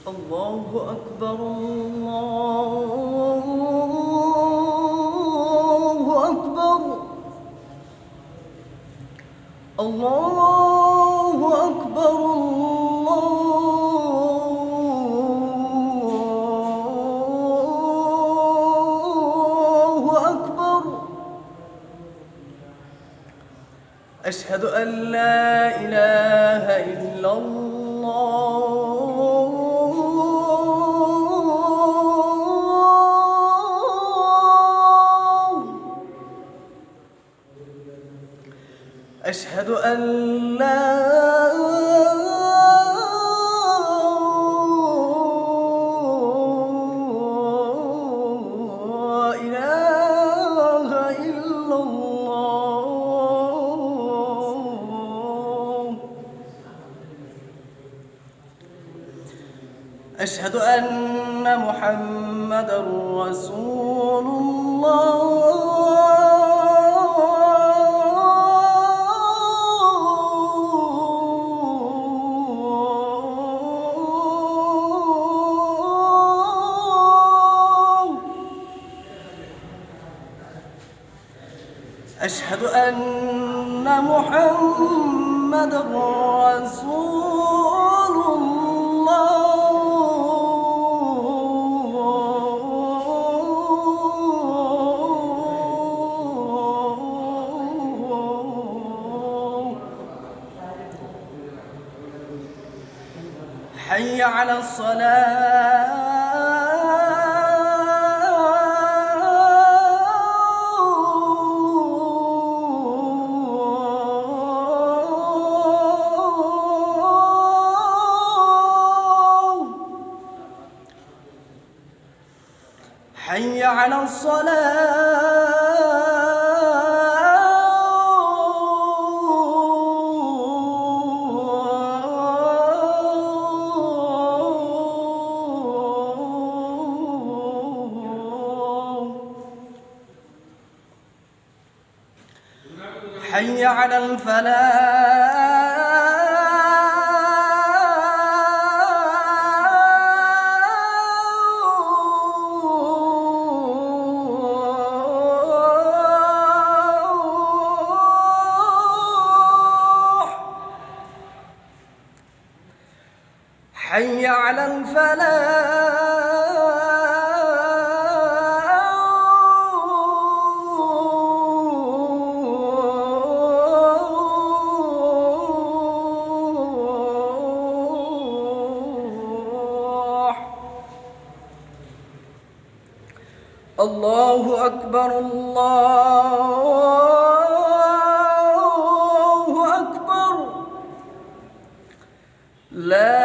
الله أكبر الله أكبر الله أكبر الله أكبر. أشهد أن لا إله إلا الله أشهد أن لا إله إلا الله. أشهد أن محمدًا رسول الله. أشهد أن محمدًا رسول الله. حي على الصلاة. حي على الصلاة. حي على الفلاح. حي على الفلاح. الله أكبر الله أكبر. لا